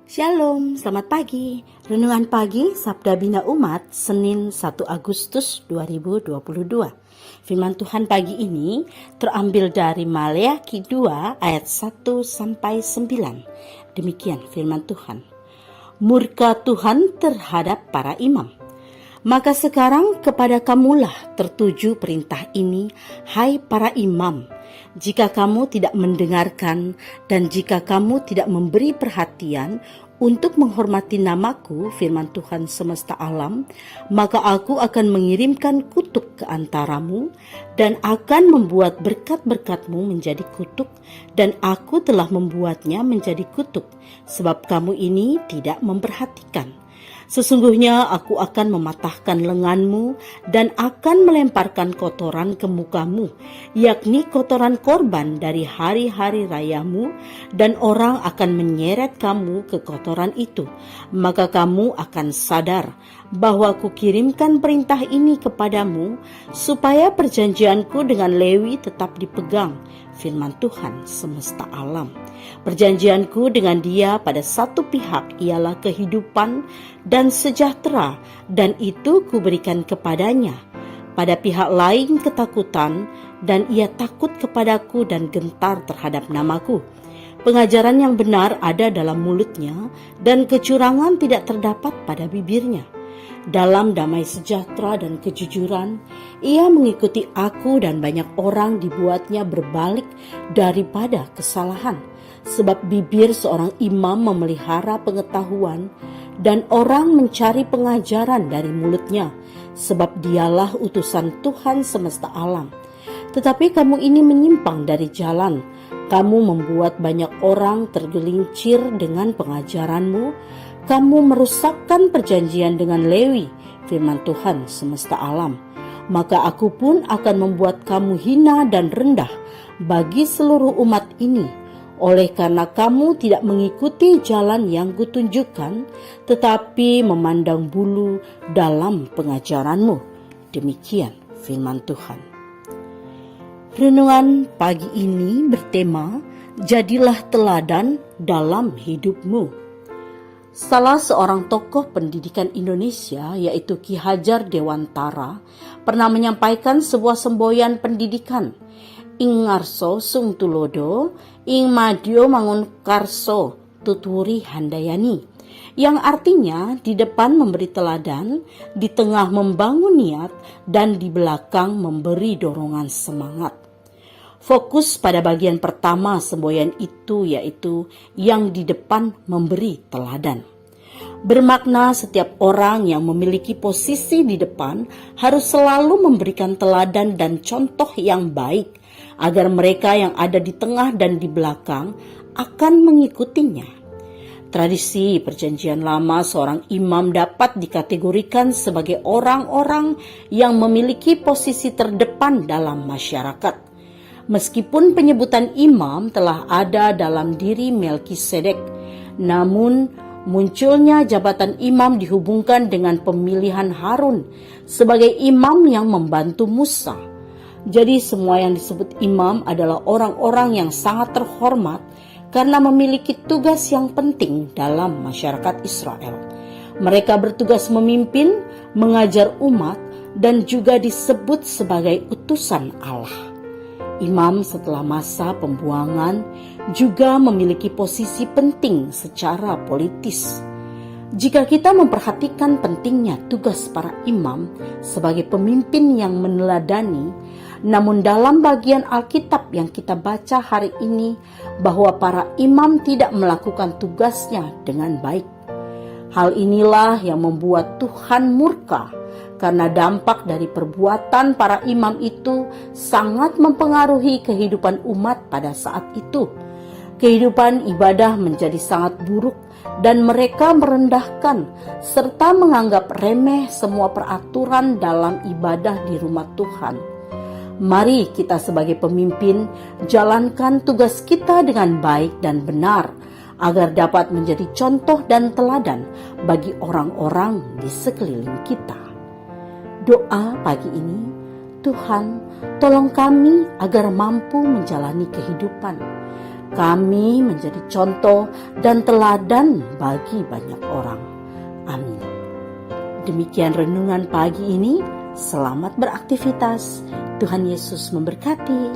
Shalom, selamat pagi. Renungan pagi Sabda Bina Umat, Senin 1 Agustus 2022. Firman Tuhan pagi ini terambil dari Maleakhi 2 ayat 1 sampai 9. Demikian firman Tuhan. Murka Tuhan terhadap para imam. Maka sekarang kepada kamulah tertuju perintah ini, hai para imam. Jika kamu tidak mendengarkan dan jika kamu tidak memberi perhatian untuk menghormati namaku, firman Tuhan semesta alam, maka aku akan mengirimkan kutuk ke antaramu dan akan membuat berkat-berkatmu menjadi kutuk, dan aku telah membuatnya menjadi kutuk, sebab kamu ini tidak memperhatikan. Sesungguhnya aku akan mematahkan lenganmu dan akan melemparkan kotoran ke mukamu, yakni kotoran korban dari hari-hari rayamu, dan orang akan menyeret kamu ke kotoran itu. Maka kamu akan sadar bahwa kukirimkan perintah ini kepadamu, supaya perjanjianku dengan Lewi tetap dipegang, firman Tuhan semesta alam. Perjanjianku dengan dia pada satu pihak ialah kehidupan dan sejahtera, dan itu kuberikan kepadanya. Pada pihak lain ketakutan, dan ia takut kepadaku dan gentar terhadap namaku. Pengajaran yang benar ada dalam mulutnya, dan kecurangan tidak terdapat pada bibirnya. Dalam damai sejahtera dan kejujuran, ia mengikuti aku, dan banyak orang dibuatnya berbalik daripada kesalahan. Sebab bibir seorang imam memelihara pengetahuan, dan orang mencari pengajaran dari mulutnya, sebab dialah utusan Tuhan semesta alam. Tetapi kamu ini menyimpang dari jalan. Kamu membuat banyak orang tergelincir dengan pengajaranmu. Kamu merusakkan perjanjian dengan Lewi, firman Tuhan semesta alam. Maka aku pun akan membuat kamu hina dan rendah bagi seluruh umat ini, oleh karena kamu tidak mengikuti jalan yang kutunjukkan, tetapi memandang bulu dalam pengajaranmu. Demikian firman Tuhan. Renungan pagi ini bertema, jadilah teladan dalam hidupmu. Salah seorang tokoh pendidikan Indonesia, yaitu Ki Hajar Dewantara, pernah menyampaikan sebuah semboyan pendidikan. Ing ngarso sung tulodo, ing madyo mangun karso tuturi handayani, yang artinya di depan memberi teladan, di tengah membangun niat, dan di belakang memberi dorongan semangat. Fokus pada bagian pertama semboyan itu, yaitu yang di depan memberi teladan. Bermakna setiap orang yang memiliki posisi di depan harus selalu memberikan teladan dan contoh yang baik, agar mereka yang ada di tengah dan di belakang akan mengikutinya. Tradisi Perjanjian Lama, seorang imam dapat dikategorikan sebagai orang-orang yang memiliki posisi terdepan dalam masyarakat. Meskipun penyebutan imam telah ada dalam diri Melkisedek, namun munculnya jabatan imam dihubungkan dengan pemilihan Harun sebagai imam yang membantu Musa. Jadi semua yang disebut imam adalah orang-orang yang sangat terhormat karena memiliki tugas yang penting dalam masyarakat Israel. Mereka bertugas memimpin, mengajar umat, dan juga disebut sebagai utusan Allah. Imam setelah masa pembuangan juga memiliki posisi penting secara politis. Jika kita memperhatikan pentingnya tugas para imam sebagai pemimpin yang meneladani, namun dalam bagian Alkitab yang kita baca hari ini bahwa para imam tidak melakukan tugasnya dengan baik. Hal inilah yang membuat Tuhan murka, karena dampak dari perbuatan para imam itu sangat mempengaruhi kehidupan umat pada saat itu. Kehidupan ibadah menjadi sangat buruk, dan mereka merendahkan serta menganggap remeh semua peraturan dalam ibadah di rumah Tuhan. Mari kita sebagai pemimpin jalankan tugas kita dengan baik dan benar, agar dapat menjadi contoh dan teladan bagi orang-orang di sekeliling kita. Doa pagi ini, Tuhan, tolong kami agar mampu menjalani kehidupan. Kami menjadi contoh dan teladan bagi banyak orang. Amin. Demikian renungan pagi ini. Selamat beraktivitas. Tuhan Yesus memberkati.